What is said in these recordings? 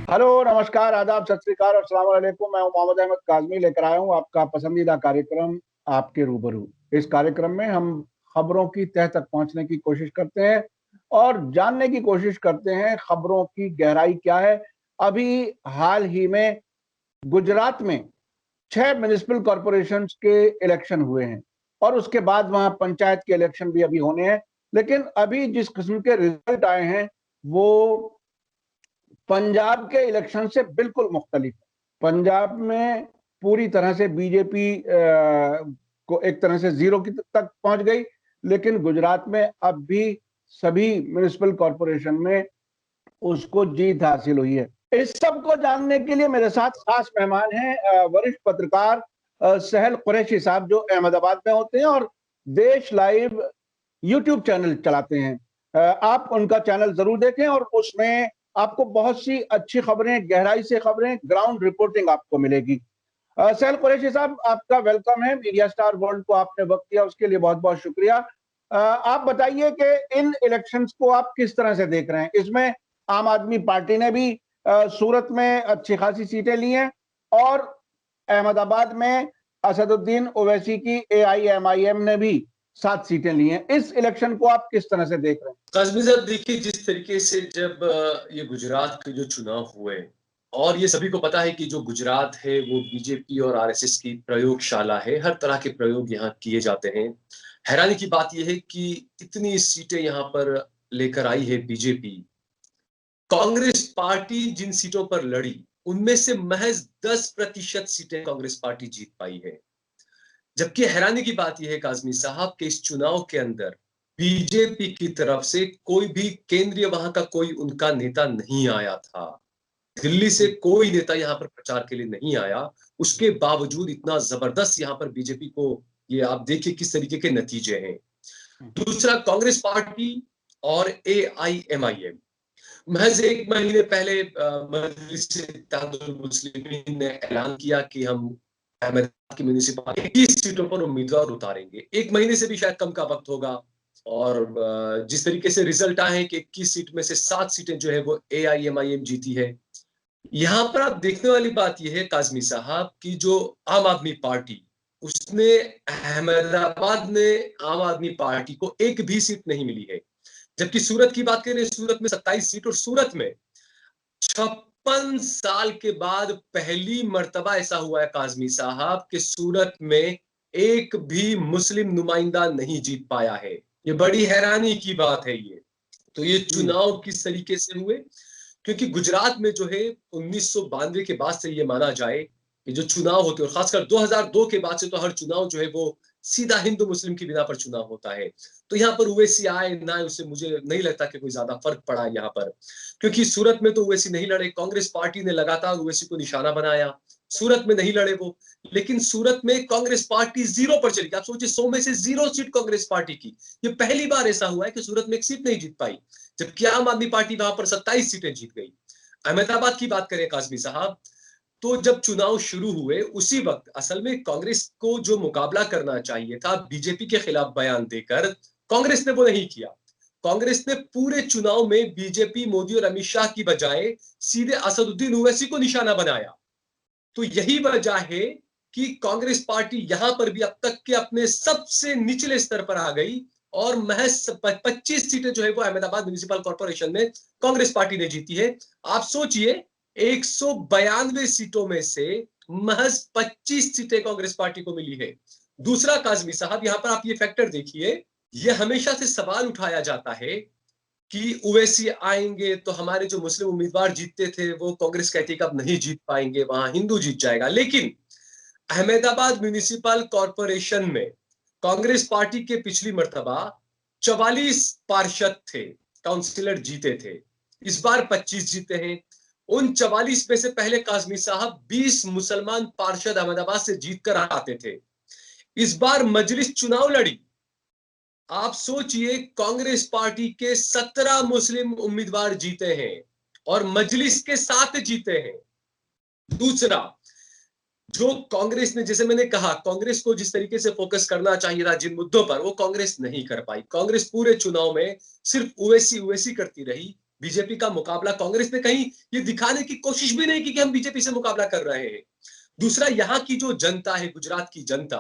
Hello, नमस्कार, आदाब, सत श्री अकाल और अस्सलाम वालेकुम। मैं हूं मोहम्मद अहमद काज़मी, लेकर आया हूं आपका पसंदीदा कार्यक्रम आपके रूबरू। इस कार्यक्रम में हम खबरों की तह तक पहुंचने की कोशिश करते हैं और जानने की कोशिश करते हैं खबरों की गहराई क्या है। अभी हाल ही में गुजरात में 6 म्युनिसिपल कॉरपोरेशंस के इलेक्शन हुए हैं और उसके बाद वहां पंचायत के इलेक्शन भी अभी होने हैं। लेकिन अभी जिस किस्म के रिजल्ट आए हैं वो पंजाब के इलेक्शन से बिल्कुल मुख्तलिफ है। पंजाब में पूरी तरह से बीजेपी को एक तरह से जीरो की तक पहुंच गई, लेकिन गुजरात में अब भी सभी म्युनिसिपल कॉरपोरेशन में उसको जीत हासिल हुई है। इस सब को जानने के लिए मेरे साथ खास मेहमान हैं वरिष्ठ पत्रकार सहल कुरैशी साहब, जो अहमदाबाद में होते हैं और देश लाइव यूट्यूब चैनल चलाते हैं। आप उनका चैनल जरूर देखें और उसमें आपको बहुत सी अच्छी खबरें, गहराई से खबरें, ग्राउंड रिपोर्टिंग आपको मिलेगी। सहल कुरैशी साहब, आपका वेलकम है। मीडिया स्टार वर्ल्ड को आपने वक्त दिया, उसके लिए बहुत बहुत शुक्रिया। आप बताइए कि इन इलेक्शंस को आप किस तरह से देख रहे हैं। इसमें आम आदमी पार्टी ने भी सूरत में अच्छी खासी सीटें ली हैं और अहमदाबाद में असदुद्दीन ओवैसी की AIMIM ने भी 7 सीटें ली हैं। इस इलेक्शन को आप किस तरह से देख रहे हैं? काज़मी साहब, देखिए, जिस तरीके से जब ये गुजरात के जो चुनाव हुए, और ये सभी को पता है कि जो गुजरात है वो बीजेपी और आरएसएस की प्रयोगशाला है। हर तरह के प्रयोग यहाँ किए जाते हैं। हैरानी की बात यह है कि इतनी सीटें यहाँ पर लेकर आई है बीजेपी। कांग्रेस पार्टी जिन सीटों पर लड़ी, उनमें से महज 10% सीटें कांग्रेस पार्टी जीत पाई है। जबकि हैरानी की बात यह है काज़मी साहब कि इस चुनाव के अंदर बीजेपी की तरफ से कोई भी केंद्रीय वहां का कोई उनका नेता नहीं आया था। दिल्ली से कोई नेता यहाँ पर प्रचार के लिए नहीं आया। उसके बावजूद इतना जबरदस्त यहाँ पर बीजेपी को, ये आप देखिए किस तरीके के नतीजे हैं। दूसरा, कांग्रेस पार्टी और AIMIM महज एक महीने पहले मजलिस इत्तेहादुल मुस्लिमीन ने ऐलान किया कि हम अहमदाबाद की म्युनिसिपल 21 सीटों पर उम्मीदवार उतारेंगे। एक महीने से भी शायद कम का वक्त होगा। और जिस तरीके से रिजल्ट आए हैं कि 21 सीट में से 7 सीटें जो है वो AIMIM जीती है। यहाँ पर आप देखने वाली बात यह है काज़मी साहब कि जो आम आदमी पार्टी, उसने अहमदाबाद में आम आदमी पार्टी को एक भी सीट नहीं मिली है। जबकि सूरत की बात करें, सूरत में 27 सीट, और सूरत में 56 साल के बाद पहली मर्तबा ऐसा हुआ है काज़मी साहब कि सूरत में एक भी मुस्लिम नुमाइंदा नहीं जीत पाया है। ये बड़ी हैरानी की बात है। ये तो ये चुनाव किस तरीके से हुए, क्योंकि गुजरात में जो है 1992 के बाद से ये माना जाए कि जो चुनाव होते हैं, और खासकर 2002 के बाद से तो हर चुनाव जो है वो सीधा हिंदू मुस्लिम की बिना पर चुनाव होता है। तो यहाँ पर ओवैसी आए ना, उससे मुझे नहीं लगता कि कोई ज्यादा फर्क पड़ा यहाँ पर, क्योंकि सूरत में तो ओवैसी नहीं लड़े। कांग्रेस पार्टी ने लगातार ओवैसी को निशाना बनाया। सूरत में नहीं लड़े वो, लेकिन सूरत में कांग्रेस पार्टी 0 पर चली गई। आप सोचिए, 100 में से 0 सीट कांग्रेस पार्टी की। ये पहली बार ऐसा हुआ है कि सूरत में एक सीट नहीं जीत पाई, जबकि आम आदमी पार्टी वहां पर 27 सीटें जीत गई। अहमदाबाद की बात करें काज़मी साहब, तो जब चुनाव शुरू हुए उसी वक्त असल में कांग्रेस को जो मुकाबला करना चाहिए था बीजेपी के खिलाफ बयान देकर, कांग्रेस ने वो नहीं किया। कांग्रेस ने पूरे चुनाव में बीजेपी, मोदी और अमित शाह की बजाय सीधे असदुद्दीन ओवैसी को निशाना बनाया। तो यही वजह है कि कांग्रेस पार्टी यहां पर भी अब तक के अपने सबसे निचले स्तर पर आ गई, और महज 25 सीटें जो है वो अहमदाबाद म्युनिसिपल कॉर्पोरेशन में कांग्रेस पार्टी ने जीती है। आप सोचिए, 192 सीटों में से महज 25 सीटें कांग्रेस पार्टी को मिली है। दूसरा काज़मी साहब, यहां पर आप ये फैक्टर देखिए, ये हमेशा से सवाल उठाया जाता है कि ओवैसी आएंगे तो हमारे जो मुस्लिम उम्मीदवार जीतते थे वो कांग्रेस कहती है कि अब नहीं जीत पाएंगे, वहां हिंदू जीत जाएगा। लेकिन अहमदाबाद म्युनिसिपल कॉर्पोरेशन में कांग्रेस पार्टी के पिछली मर्तबा 44 पार्षद थे, काउंसिलर जीते थे। इस बार 25 जीते हैं। उन 44 में से पहले काज़मी साहब 20 मुसलमान पार्षद अहमदाबाद से जीतकर आते थे। इस बार मजलिस चुनाव लड़ी। आप सोचिए, कांग्रेस पार्टी के 17 मुस्लिम उम्मीदवार जीते हैं और मजलिस के 7 जीते हैं। दूसरा, जो कांग्रेस ने, जैसे मैंने कहा, कांग्रेस को जिस तरीके से फोकस करना चाहिए था जिन मुद्दों पर, वो कांग्रेस नहीं कर पाई। कांग्रेस पूरे चुनाव में सिर्फ ओवैसी ओवैसी करती रही। बीजेपी का मुकाबला कांग्रेस ने कहीं ये दिखाने की कोशिश भी नहीं की कि हम बीजेपी से मुकाबला कर रहे हैं। दूसरा, यहाँ की जो जनता है, गुजरात की जनता,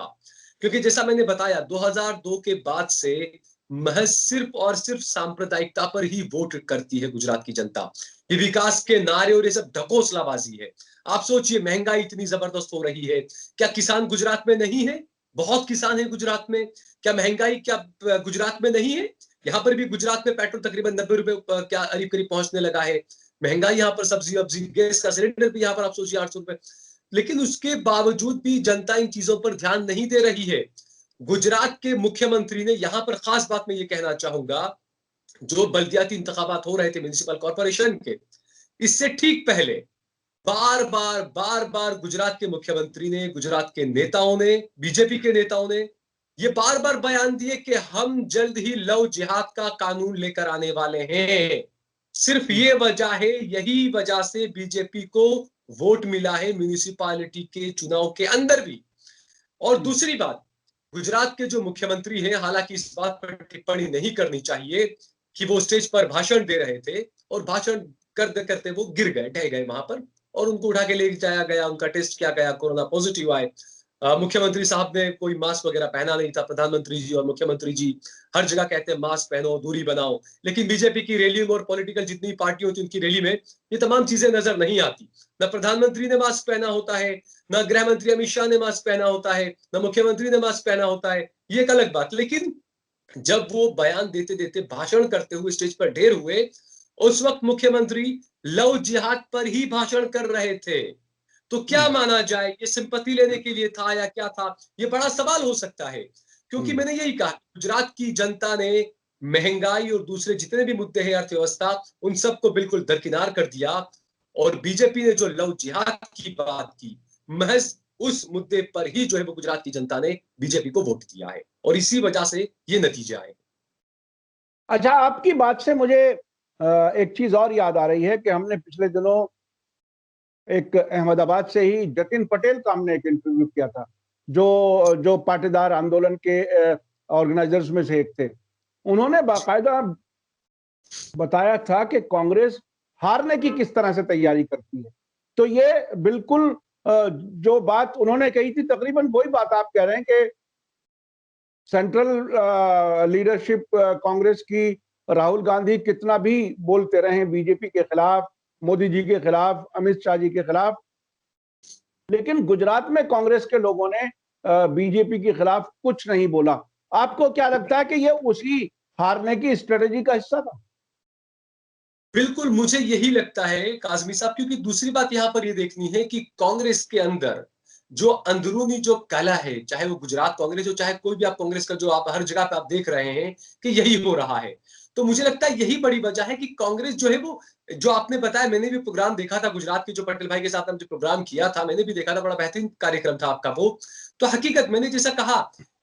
क्योंकि जैसा मैंने बताया 2002 के बाद से महज सिर्फ और सिर्फ सांप्रदायिकता पर ही वोट करती है गुजरात की जनता। ये विकास के नारे और ये सब ढकोसलाबाजी है। आप सोचिए, महंगाई इतनी जबरदस्त हो रही है, क्या किसान गुजरात में नहीं है? बहुत किसान है गुजरात में। क्या महंगाई क्या गुजरात में नहीं है? यहाँ पर भी गुजरात में पेट्रोल तकरीबन 90 रुपए क्या करीब करीब पहुंचने लगा है। महंगाई यहाँ पर, सब्जी वब्जी गैस का सिलेंडर भी यहाँ पर आप सोचिए 800 रुपए। लेकिन उसके बावजूद भी जनता इन चीजों पर ध्यान नहीं दे रही है। गुजरात के मुख्यमंत्री ने, यहां पर खास बात मैं ये कहना चाहूंगा, जो बल्दियाती इंतखाबात हो रहे थे म्युनिसिपल कॉर्पोरेशन के, इससे ठीक पहले बार बार गुजरात के मुख्यमंत्री ने, गुजरात के नेताओं ने, बीजेपी के नेताओं ने ये बार बार बयान दिए कि हम जल्द ही लव जिहाद का कानून लेकर आने वाले हैं। सिर्फ ये वजह है, यही वजह से बीजेपी को वोट मिला है म्युनिसिपैलिटी के चुनाव के अंदर भी। और दूसरी बात, गुजरात के जो मुख्यमंत्री हैं, हालांकि इस बात पर टिप्पणी नहीं करनी चाहिए कि वो स्टेज पर भाषण दे रहे थे और भाषण करते करते वो गिर गए, ढह गए वहां पर, और उनको उठा के ले जाया गया, उनका टेस्ट किया गया, कोरोना पॉजिटिव आए। मुख्यमंत्री साहब ने कोई मास्क वगैरह पहना नहीं था। प्रधानमंत्री जी और मुख्यमंत्री जी हर जगह कहते हैं मास्क पहनो, दूरी बनाओ, लेकिन बीजेपी की रैली में और पॉलिटिकल जितनी पार्टी होती है उनकी रैली में ये तमाम चीजें नजर नहीं आती। न प्रधानमंत्री ने मास्क पहना होता है, न गृह मंत्री अमित शाह ने मास्क पहना होता है, न मुख्यमंत्री ने मास्क पहना होता है। ये एक अलग बात। लेकिन जब वो बयान देते देते, भाषण करते हुए स्टेज पर ढेर हुए, उस वक्त मुख्यमंत्री लव जिहाद पर ही भाषण कर रहे थे। तो क्या माना जाए, ये सिंपैथी लेने के लिए था या क्या था? ये बड़ा सवाल हो सकता है। क्योंकि मैंने यही कहा, गुजरात की जनता ने महंगाई और दूसरे जितने भी मुद्दे हैं अर्थव्यवस्था, उन सबको बिल्कुल दरकिनार कर दिया। और बीजेपी ने जो लव जिहाद की बात की, महज उस मुद्दे पर ही जो है वो गुजरात की जनता ने बीजेपी को वोट दिया है, और इसी वजह से ये नतीजे आए। अच्छा, आपकी बात से मुझे एक चीज और याद आ रही है कि हमने पिछले दिनों एक अहमदाबाद से ही जतिन पटेल का हमने एक इंटरव्यू किया था, जो जो पाटीदार आंदोलन के ऑर्गेनाइजर्स में से एक थे। उन्होंने बाकायदा बताया था कि कांग्रेस हारने की किस तरह से तैयारी करती है। तो ये बिल्कुल जो बात उन्होंने कही थी, तकरीबन वही बात आप कह रहे हैं कि सेंट्रल लीडरशिप कांग्रेस की, राहुल गांधी कितना भी बोलते रहे बीजेपी के खिलाफ, मोदी जी के खिलाफ, अमित शाह जी के खिलाफ, लेकिन गुजरात में कांग्रेस के लोगों ने बीजेपी के खिलाफ कुछ नहीं बोला। आपको क्या लगता है कि ये उसी हारने की स्ट्रेटेजी का हिस्सा था? बिल्कुल, मुझे यही लगता है काज़मी साहब, क्योंकि दूसरी बात यहाँ पर ये देखनी है कि कांग्रेस के अंदर जो अंदरूनी जो कलह है, चाहे वो गुजरात कांग्रेस हो, चाहे कोई भी आप कांग्रेस का जो आप हर जगह पे आप देख रहे हैं कि यही हो रहा है। तो मुझे लगता है यही बड़ी वजह है कि कांग्रेस जो है वो, जो आपने बताया, मैंने भी प्रोग्राम देखा था गुजरात के, जो पटेल भाई के साथ हमने प्रोग्राम किया था, मैंने भी देखा था, बड़ा बेहतरीन कार्यक्रम था आपका वो। तो हकीकत मैंने जैसा कहा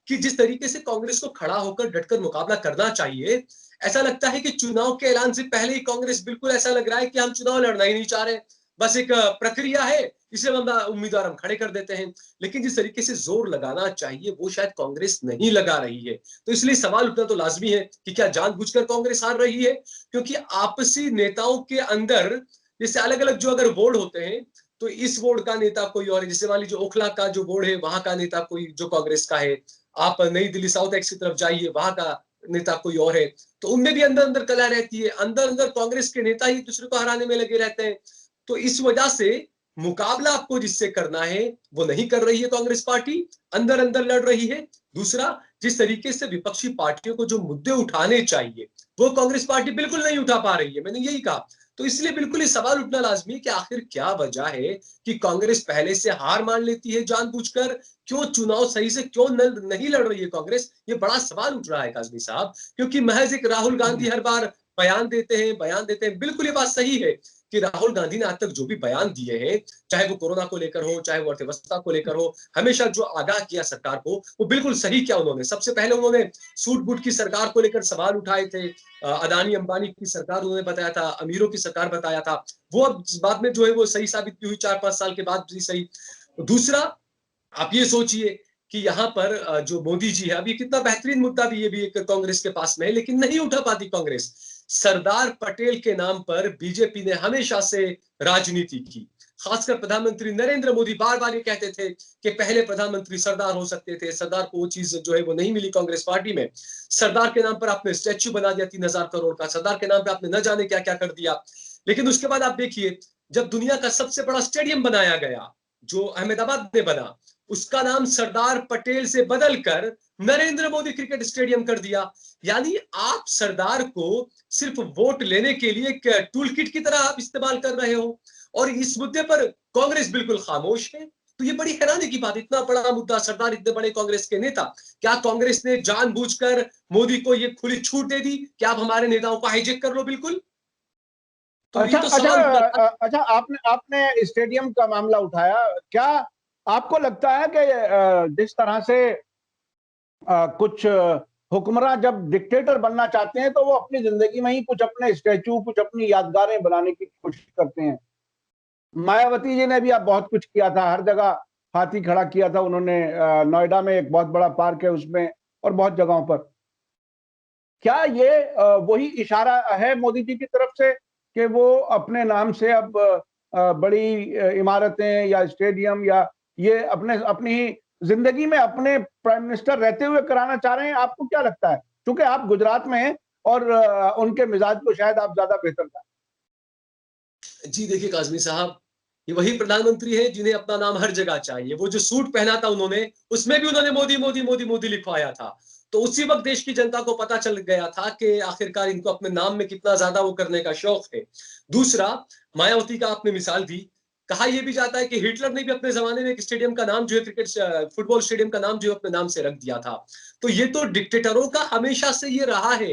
कि जिस तरीके से कांग्रेस को खड़ा होकर डटकर मुकाबला करना चाहिए, ऐसा लगता है कि चुनाव के ऐलान से पहले ही कांग्रेस, बिल्कुल ऐसा लग रहा है कि हम चुनाव लड़ना ही नहीं चाह रहे, बस एक प्रक्रिया है, इसलिए हम उम्मीदवार हम खड़े कर देते हैं। लेकिन जिस तरीके से जोर लगाना चाहिए वो शायद कांग्रेस नहीं लगा रही है। तो इसलिए सवाल उठना तो लाजमी है कि क्या जानबूझकर कांग्रेस हार रही है? क्योंकि आपसी नेताओं के अंदर जैसे अलग अलग जो अगर बोर्ड होते हैं, तो इस बोर्ड का नेता कोई और है, जैसे मान लीजिए ओखला का जो बोर्ड है वहां का नेता कोई जो कांग्रेस का है, आप नई दिल्ली साउथ एक्स की तरफ जाइए, वहां का नेता कोई और है। तो उनमें भी अंदर अंदर कलह रहती है, अंदर अंदर कांग्रेस के नेता ही दूसरे को हराने में लगे रहते हैं। तो इस वजह से मुकाबला आपको जिससे करना है वो नहीं कर रही है कांग्रेस पार्टी, अंदर अंदर लड़ रही है। दूसरा, जिस तरीके से विपक्षी पार्टियों को जो मुद्दे उठाने चाहिए वो कांग्रेस पार्टी बिल्कुल नहीं उठा पा रही है, मैंने यही कहा। तो इसलिए बिल्कुल ये सवाल उठना लाजमी है कि आखिर क्या वजह है कि कांग्रेस पहले से हार मान लेती है जानबूझकर, क्यों चुनाव सही से क्यों नहीं लड़ रही है कांग्रेस? ये बड़ा सवाल उठ रहा है काज़मी साहब, क्योंकि महज एक राहुल गांधी हर बार बयान देते हैं। बिल्कुल ये बात सही है कि राहुल गांधी ने आज तक जो भी बयान दिए हैं, चाहे वो कोरोना को लेकर हो, चाहे वो अर्थव्यवस्था को लेकर हो, हमेशा जो आगाह किया सरकार को, वो बिल्कुल सही किया उन्होंने। सबसे पहले उन्होंने सूट बूट की सरकार को लेकर सवाल उठाए थे, अदानी अंबानी की सरकार उन्होंने बताया था, अमीरों की सरकार बताया था। वो अब बाद में जो है वो सही साबित भी हुई, 4-5 साल के बाद भी सही। दूसरा, आप ये सोचिए कि यहाँ पर जो मोदी जी है, अब ये कितना बेहतरीन मुद्दा भी, ये भी एक कांग्रेस के पास में है, लेकिन नहीं उठा पाती कांग्रेस। सरदार पटेल के नाम पर बीजेपी ने हमेशा से राजनीति की। खासकर प्रधानमंत्री नरेंद्र मोदी बार बार ये कहते थे कि पहले प्रधानमंत्री सरदार हो सकते थे, सरदार को वो चीज जो है वो नहीं मिली कांग्रेस पार्टी में। सरदार के नाम पर आपने स्टैच्यू बना दिया 3,000 करोड़ का, सरदार के नाम पे आपने न जाने क्या क्या कर दिया। लेकिन उसके बाद आप देखिए, जब दुनिया का सबसे बड़ा स्टेडियम बनाया गया, जो अहमदाबाद में बना, उसका नाम सरदार पटेल से बदलकर नरेंद्र मोदी क्रिकेट स्टेडियम कर दिया। यानी आप सरदार को सिर्फ वोट लेने के लिए एक टूल किट की तरह आप इस्तेमाल कर रहे हो, और इस मुद्दे पर कांग्रेस बिल्कुल खामोश है। तो ये बड़ी हैरानी की बात, इतना बड़ा मुद्दा, सरदार इतने बड़े कांग्रेस के नेता, क्या कांग्रेस ने जानबूझकर मोदी को ये खुली छूट दे दी कि आप हमारे नेताओं को हाईजेक कर लो? बिल्कुल। तो अच्छा ये तो अच्छा सवाल उठता था। अच्छा, आपने आपने स्टेडियम का मामला उठाया। क्या आपको लगता है कि जिस तरह से कुछ हुक्मरान जब डिक्टेटर बनना चाहते हैं तो वो अपनी जिंदगी में ही कुछ अपने स्टैचू, कुछ अपनी यादगारें बनाने की कोशिश करते हैं। मायावती जी ने भी अब बहुत कुछ किया था, हर जगह हाथी खड़ा किया था उन्होंने। नोएडा में एक बहुत बड़ा पार्क है उसमें, और बहुत जगहों पर। क्या ये वही इशारा है मोदी जी की तरफ से कि वो अपने नाम से अब बड़ी इमारतें या स्टेडियम या ये अपने अपनी ही जिंदगी में अपने प्राइम मिनिस्टर रहते हुए कराना चाह रहे हैं? आपको क्या लगता है, क्योंकि आप गुजरात में हैं और उनके मिजाज को शायद आप ज्यादा बेहतर जानते जी देखिए काज़मी साहब, ये वही प्रधानमंत्री हैं जिन्हें अपना नाम हर जगह चाहिए। वो जो सूट पहना था उन्होंने, उसमें भी उन्होंने मोदी, मोदी, मोदी, मोदी लिखवाया था। तो उसी वक़्त देश की जनता को पता चल गया था कि आखिरकार इनको अपने नाम में कितना ज़्यादा वो करने का शौक है। दूसरा, मायावती का आपने मिसाल दी। कहा ये भी जाता है कि हिटलर ने भी अपने ज़माने में एक स्टेडियम का नाम जो है फुटबॉल स्टेडियम का नाम जो है अपने नाम से रख दिया था। तो ये तो डिक्टेटरों का हमेशा से ये रहा है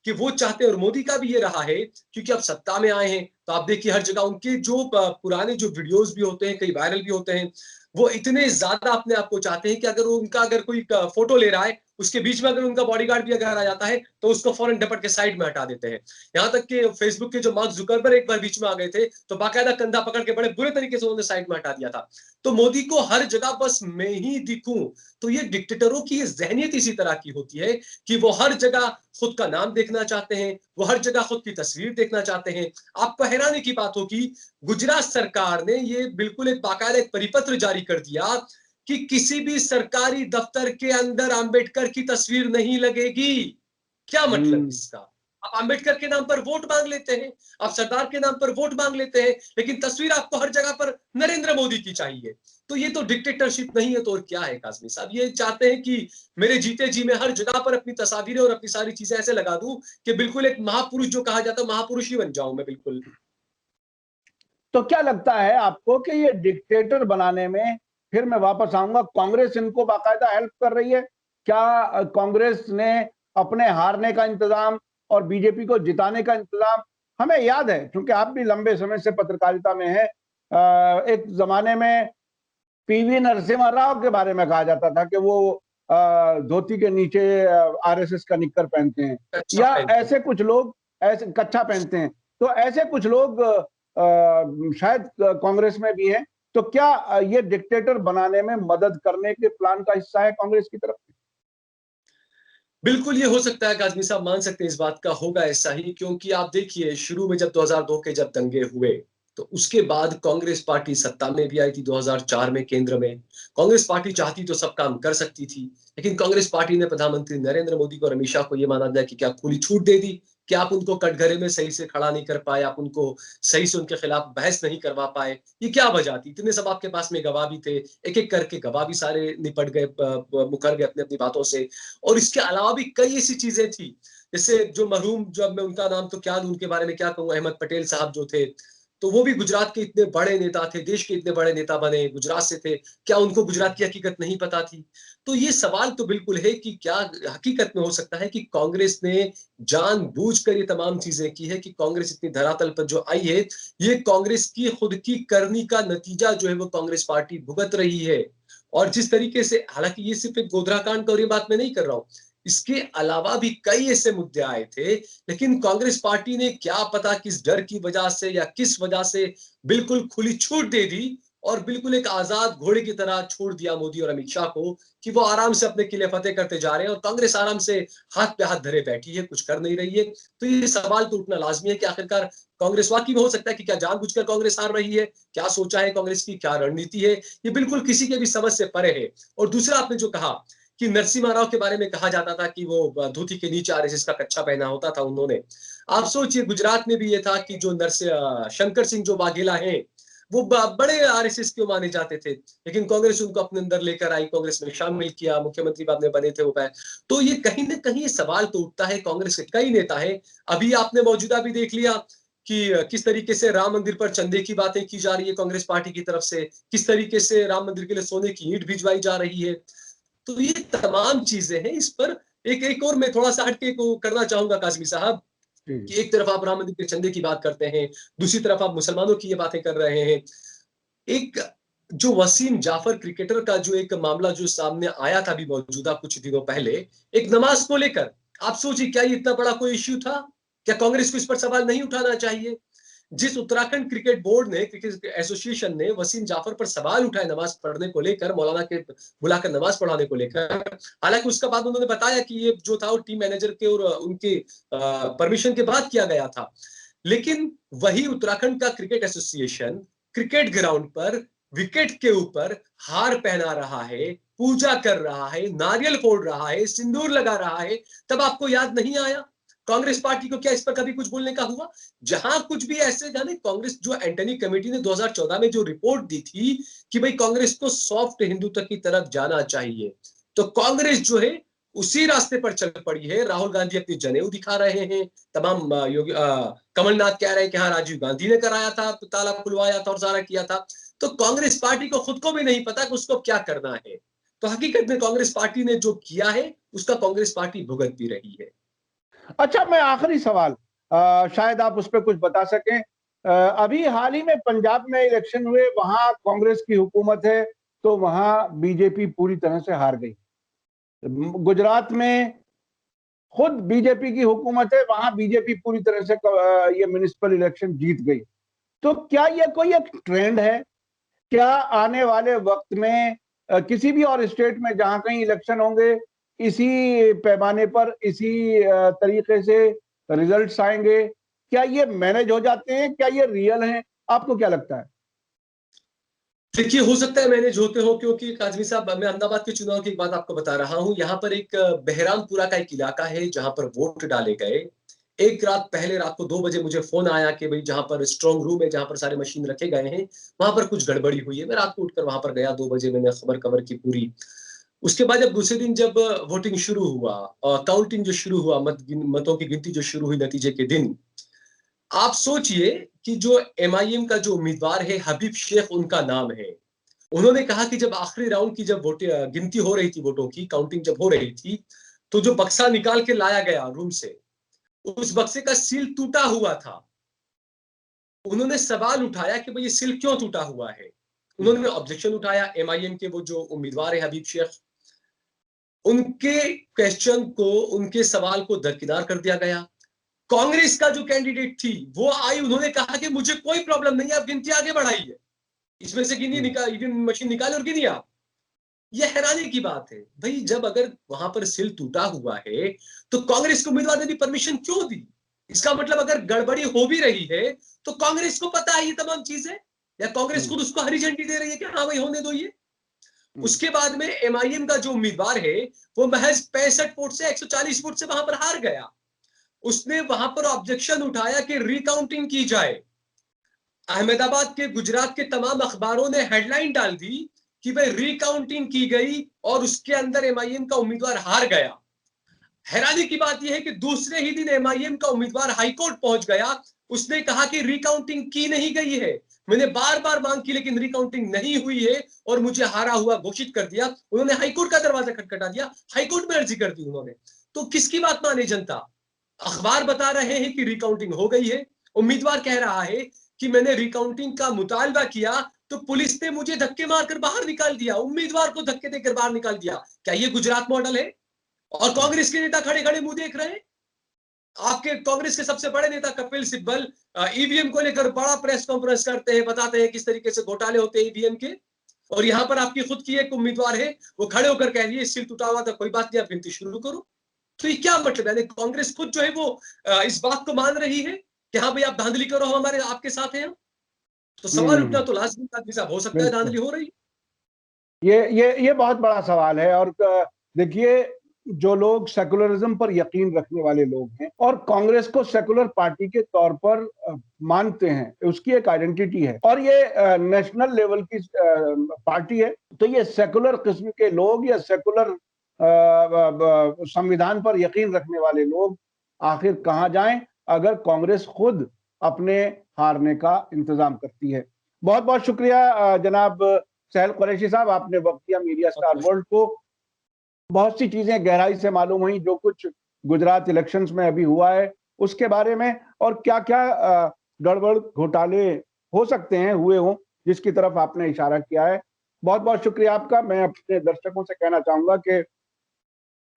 कि वो चाहते हैं, और मोदी का भी ये रहा है, क्योंकि अब सत्ता में आए हैं, तो आप देखिए हर जगह उनके जो पुराने जो वीडियोस भी होते हैं, कई वायरल भी होते हैं, वो इतने ज्यादा अपने आप को चाहते हैं कि अगर उनका अगर कोई फोटो ले रहा है, उसके बीच में अगर उनका बॉडीगार्ड भी अगर आ जाता है तो उसको फौरन डपट के साइड में हटा देते हैं। यहाँ तक कि फेसबुक के जो मार्क जुकरबर्ग एक बार बीच में आ गए थे, तो बाकायदा कंधा पकड़ के बड़े बुरे तरीके से उन्होंने साइड में हटा दिया था। तो मोदी को हर जगह बस मैं ही दिखूं, तो ये डिक्टेटरों की जहनियत इसी तरह की होती है कि वो हर जगह खुद का नाम देखना चाहते हैं, वो हर जगह खुद की तस्वीर देखना चाहते हैं। आपको हैरानी की बात होगी, गुजरात सरकार ने ये बिल्कुल एक बाकायदा एक परिपत्र जारी कर दिया कि किसी भी सरकारी दफ्तर के अंदर अंबेडकर की तस्वीर नहीं लगेगी। क्या मतलब हैं? इसका? आप अंबेडकर के नाम पर वोट मांग लेते हैं, आप सरदार के नाम पर वोट मांग लेते हैं, लेकिन तस्वीर आपको हर जगह पर नरेंद्र मोदी की चाहिए। तो ये तो डिक्टेटरशिप नहीं है तो और क्या है काज़मी साहब? ये चाहते हैं कि मेरे जीते जी मैं हर जगह पर अपनी तस्वीरें और अपनी सारी चीजें ऐसे लगा दूं कि बिल्कुल एक महापुरुष जो कहा जाता है, महापुरुष ही बन जाऊं मैं बिल्कुल। तो क्या लगता है आपको कि ये डिक्टेटर बनाने में, फिर मैं वापस आऊंगा, कांग्रेस इनको बाकायदा हेल्प कर रही है? क्या कांग्रेस ने अपने हारने का इंतजाम और बीजेपी को जिताने का इंतजाम, हमें याद है क्योंकि आप भी लंबे समय से पत्रकारिता में हैं, एक जमाने में पीवी नरसिम्हा राव के बारे में कहा जाता था कि वो धोती के नीचे आरएसएस का निक्कर पहनते हैं, अच्छा या पहनते हैं। ऐसे कुछ लोग ऐसे कच्छा पहनते हैं। तो ऐसे कुछ लोग शायद कांग्रेस में भी हैं। तो क्या ये डिक्टेटर बनाने में मदद करने के प्लान का हिस्सा है कांग्रेस की तरफ से? बिल्कुल ये हो सकता है काज़मी साहब, मान सकते हैं इस बात का होगा ऐसा ही, क्योंकि आप देखिए शुरू में जब 2002 के जब दंगे हुए, तो उसके बाद कांग्रेस पार्टी सत्ता में भी आई थी 2004 में केंद्र में। कांग्रेस पार्टी चाहती तो सब काम कर सकती थी, लेकिन कांग्रेस पार्टी ने प्रधानमंत्री नरेंद्र मोदी को और अमित शाह को ये माना जाए कि क्या खुली छूट दे दी कि आप उनको कटघरे में सही से खड़ा नहीं कर पाए, आप उनको सही से उनके खिलाफ बहस नहीं करवा पाए। ये क्या वजह थी? इतने सब आपके पास में गवाह भी थे, एक-एक करके गवाह भी सारे निपट गए, मुकर गए अपनी-अपनी बातों से। और इसके अलावा भी कई ऐसी चीजें थी, जैसे जो मरहूम, जो अब मैं उनका नाम तो क्या लूं, उनके बारे में क्या कहूं, अहमद पटेल साहब जो थे, तो वो भी गुजरात के इतने बड़े नेता थे, देश के इतने बड़े नेता बने, गुजरात से थे, क्या उनको गुजरात की हकीकत नहीं पता थी? तो ये सवाल तो बिल्कुल है कि क्या हकीकत में हो सकता है कि कांग्रेस ने जानबूझकर ये तमाम चीजें की है, कि कांग्रेस इतनी धरातल पर जो आई है, ये कांग्रेस की खुद की करनी का नतीजा जो है वो कांग्रेस पार्टी भुगत रही है। और जिस तरीके से, हालांकि ये सिर्फ एक गोधरा कांड का और ये बात मैं नहीं कर रहा हूं, इसके अलावा भी कई ऐसे मुद्दे आए थे, लेकिन कांग्रेस पार्टी ने क्या पता किस डर की वजह से या किस वजह से बिल्कुल खुली छूट दे दी, और बिल्कुल एक आजाद घोड़े की तरह छोड़ दिया मोदी और अमित शाह को कि वो आराम से अपने किले फतेह करते जा रहे हैं और कांग्रेस आराम से हाथ पे हाथ धरे बैठी है, कुछ कर नहीं रही है। तो ये सवाल तो उठना लाजमी है कि आखिरकार कांग्रेस वाकई में हो सकता है कि क्या जानबूझकर कांग्रेस हार रही है, क्या सोचा है कांग्रेस की, क्या रणनीति है, ये बिल्कुल किसी के भी समझ से परे है। और दूसरा आपने जो कहा कि नरसिम्हा राव के बारे में कहा जाता था कि वो धोती के नीचे आरएसएस का कच्छा पहना होता था उन्होंने। आप सोचिए गुजरात में भी ये था कि जो शंकर सिंह जो वाघेला हैं, वो बड़े आरएसएस के माने जाते थे, लेकिन कांग्रेस उनको अपने अंदर लेकर आई, कांग्रेस में शामिल किया, मुख्यमंत्री बाद में बने थे वो। तो ये कहीं ना कहीं सवाल तो उठता है, कांग्रेस के कई नेता हैं, अभी आपने मौजूदा भी देख लिया कि किस तरीके से राम मंदिर पर चंदे की बातें की जा रही है कांग्रेस पार्टी की तरफ से, किस तरीके से राम मंदिर के लिए सोने की ईंट भिजवाई जा रही है। तो ये तमाम चीजें हैं। इस पर एक एक और मैं थोड़ा सा हटके को करना चाहूंगा काजमी साहब, जी। कि एक तरफ आप राम मंदिर के चंदे की बात करते हैं, दूसरी तरफ आप मुसलमानों की ये बातें कर रहे हैं। एक जो वसीम जाफर क्रिकेटर का जो एक मामला जो सामने आया था अभी मौजूदा कुछ दिनों पहले, एक नमाज को लेकर, आप सोचिए क्या ये इतना बड़ा कोई इश्यू था? क्या कांग्रेस को इस पर सवाल नहीं उठाना चाहिए? जिस उत्तराखंड क्रिकेट बोर्ड ने, क्रिकेट एसोसिएशन ने वसीम जाफर पर सवाल उठाए नमाज पढ़ने को लेकर, मौलाना के बुलाकर नमाज पढ़ाने को लेकर, हालांकि उसका बाद उन्होंने बताया कि ये जो था वो टीम मैनेजर के और उनके परमिशन के बाद किया गया था। लेकिन वही उत्तराखंड का क्रिकेट एसोसिएशन क्रिकेट ग्राउंड पर विकेट के ऊपर हार पहना रहा है, पूजा कर रहा है, नारियल फोड़ रहा है, सिंदूर लगा रहा है, तब आपको याद नहीं आया? कांग्रेस पार्टी को क्या इस पर कभी कुछ बोलने का हुआ? जहां कुछ भी ऐसे जाने, कांग्रेस जो एंटनी कमेटी ने 2014 में जो रिपोर्ट दी थी कि भाई कांग्रेस को सॉफ्ट हिंदुत्व की तरफ जाना चाहिए, तो कांग्रेस जो है उसी रास्ते पर चल पड़ी है। राहुल गांधी अपनी जनेऊ दिखा रहे हैं, तमाम योगी कमलनाथ कह रहे हैं कि हाँ राजीव गांधी ने कराया था, ताला खुलवाया था और सारा किया था। तो कांग्रेस पार्टी को खुद को भी नहीं पता कि उसको क्या करना है। तो हकीकत में कांग्रेस पार्टी ने जो किया है उसका कांग्रेस पार्टी भुगत भी रही है। अच्छा, मैं आखिरी सवाल, शायद आप उस पर कुछ बता सकें। अभी हाल ही में पंजाब में इलेक्शन हुए, वहां कांग्रेस की हुकूमत है, तो वहां बीजेपी पूरी तरह से हार गई। गुजरात में खुद बीजेपी की हुकूमत है, वहां बीजेपी पूरी तरह से ये म्युनिसिपल इलेक्शन जीत गई। तो क्या ये कोई एक ट्रेंड है? क्या आने वाले वक्त में किसी भी और स्टेट में जहां कहीं इलेक्शन होंगे, इसी पैमाने पर, इसी तरीके से रिजल्ट्स आएंगे? क्या ये मैनेज हो जाते हैं? क्या ये रियल हैं? आपको क्या लगता है? देखिए, हो सकता है मैनेज होते हो, क्योंकि काज़मी साहब मैं अहमदाबाद के चुनाव की एक बात आपको बता रहा हूँ। यहाँ पर एक बहरामपुरा का एक इलाका है जहाँ पर वोट डाले गए। एक रात पहले रात को 2 बजे मुझे फ़ोन आया कि भई जहाँ पर स्ट्रॉन्ग रूम है, जहाँ पर सारे मशीन रखे गए हैं, वहाँ पर कुछ गड़बड़ी हुई है। मैं रात को उठकर वहाँ पर गया, 2 बजे मैंने खबर कवर की पूरी। उसके बाद जब दूसरे दिन जब वोटिंग शुरू हुआ, काउंटिंग जो शुरू हुआ, मतों की गिनती जो शुरू हुई नतीजे के दिन, आप सोचिए कि जो एमआईएम का जो उम्मीदवार है हबीब शेख उनका नाम है। उन्होंने कहा कि जब आखिरी राउंड की जब गिनती हो रही थी वोटों की, काउंटिंग जब हो रही थी, तो जो बक्सा निकाल के लाया गया रूम से, उस बक्से का सील टूटा हुआ था। उन्होंने सवाल उठाया कि भाई ये सील क्यों टूटा हुआ है? उन्होंने ऑब्जेक्शन उठाया। एमआईएम के वो जो उम्मीदवार है हबीब शेख, उनके क्वेश्चन को, उनके सवाल को दरकिनार कर दिया गया। कांग्रेस का जो कैंडिडेट थी वो आई, उन्होंने कहा कि मुझे कोई प्रॉब्लम नहीं है, आप गिनती आगे बढ़ाइए, इसमें से गिनी निकाल, मशीन निकाले और गिनिए आप। ये हैरानी की बात है भाई, जब अगर वहां पर सील टूटा हुआ है तो कांग्रेस के उम्मीदवार ने भी परमिशन क्यों दी? इसका मतलब अगर गड़बड़ी हो भी रही है तो कांग्रेस को पता है ये तमाम चीजें, या कांग्रेस खुद उसको हरी झंडी दे रही है कि हाँ भाई होने दो ये। उसके बाद में एमआईएम का जो उम्मीदवार है वो महज 65 वोट से 140 वोट से वहां पर हार गया। उसने वहां पर ऑब्जेक्शन उठाया कि रिकाउंटिंग की जाए। अहमदाबाद के, गुजरात के तमाम अखबारों ने हेडलाइन डाल दी कि भाई रिकाउंटिंग की गई और उसके अंदर एमआईएम का उम्मीदवार हार गया। हैरानी की बात यह है कि दूसरे ही दिन एमआईएम का उम्मीदवार हाईकोर्ट पहुंच गया। उसने कहा कि रिकाउंटिंग की नहीं गई है, मैंने बार बार मांग की लेकिन रिकाउंटिंग नहीं हुई है और मुझे हारा हुआ घोषित कर दिया। उन्होंने हाईकोर्ट का दरवाजा खटखटा दिया, हाईकोर्ट में अर्जी कर दी उन्होंने। तो किसकी बात माने जनता? अखबार बता रहे हैं कि रिकाउंटिंग हो गई है, उम्मीदवार कह रहा है कि मैंने रिकाउंटिंग का मुतालबा किया तो पुलिस ने मुझे धक्के मारकर बाहर निकाल दिया, उम्मीदवार को धक्के देकर बाहर निकाल दिया। क्या ये गुजरात मॉडल है? और कांग्रेस के नेता खड़े खड़े मुंह देख रहे हैं। आपके कांग्रेस के सबसे बड़े नेता कपिल सिब्बल ईवीएम को लेकर बड़ा प्रेस कॉन्फ्रेंस करते हैं, बताते हैं किस तरीके से घोटाले होते हैं ईवीएम के। और यहाँ पर आपकी खुद की एक उम्मीदवार है, वो खड़े होकर कह रही है सील टूटा हुआ था, कोई बात नहीं, आप गिनती शुरू करो। तो ये क्या मतलब है? कांग्रेस खुद जो है वो इस बात को मान रही है कि हाँ भाई आप धांधली करो, हम हमारे आपके साथ हैं हम। तो सवाल उठना तो लाजमी आदमी साहब, हो सकता है बिल्कुल। धांधली हो रही है। ये बहुत बड़ा सवाल है। और देखिए, जो लोग सेकुलरिज्म पर यकीन रखने वाले लोग हैं और कांग्रेस को सेकुलर पार्टी के तौर पर मानते हैं, उसकी एक आइडेंटिटी है और ये नेशनल लेवल की पार्टी है, तो ये सेकुलर किस्म के लोग या सेकुलर संविधान पर यकीन रखने वाले लोग आखिर कहां जाएं अगर कांग्रेस खुद अपने हारने का इंतजाम करती है। बहुत बहुत शुक्रिया जनाब सहल कुरैशी साहब, आपने वक्त दिया मीडिया स्टार वर्ल्ड को। बहुत सी चीजें गहराई से मालूम हुई, जो कुछ गुजरात इलेक्शंस में अभी हुआ है उसके बारे में, और क्या क्या गड़बड़ घोटाले हो सकते हैं, हुए हों, जिसकी तरफ आपने इशारा किया है। बहुत बहुत शुक्रिया आपका। मैं अपने दर्शकों से कहना चाहूंगा कि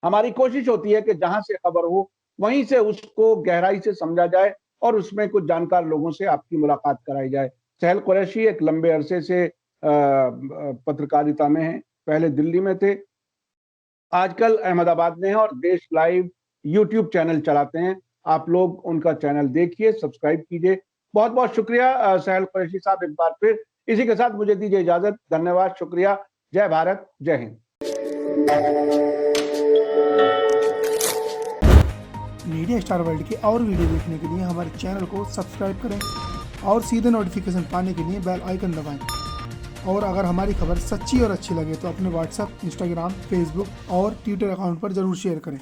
हमारी कोशिश होती है कि जहां से खबर हो वहीं से उसको गहराई से समझा जाए और उसमें कुछ जानकार लोगों से आपकी मुलाकात कराई जाए। सहल कुरैशी एक लंबे अरसे से पत्रकारिता में हैं, पहले दिल्ली में थे, आजकल अहमदाबाद में है और देश लाइव यूट्यूब चैनल चलाते हैं। आप लोग उनका चैनल देखिए, सब्सक्राइब कीजिए। बहुत बहुत शुक्रिया सहल कुरैशी साहब, एक बार फिर। इसी के साथ मुझे दीजिए इजाजत। धन्यवाद, शुक्रिया। जय भारत, जय हिंद। मीडिया स्टार वर्ल्ड के और वीडियो देखने के लिए हमारे चैनल को सब्सक्राइब करें और सीधे नोटिफिकेशन पाने के लिए बेल आइकन दबाएं। और अगर हमारी खबर सच्ची और अच्छी लगे तो अपने व्हाट्सएप, इंस्टाग्राम, फेसबुक और ट्विटर अकाउंट पर ज़रूर शेयर करें।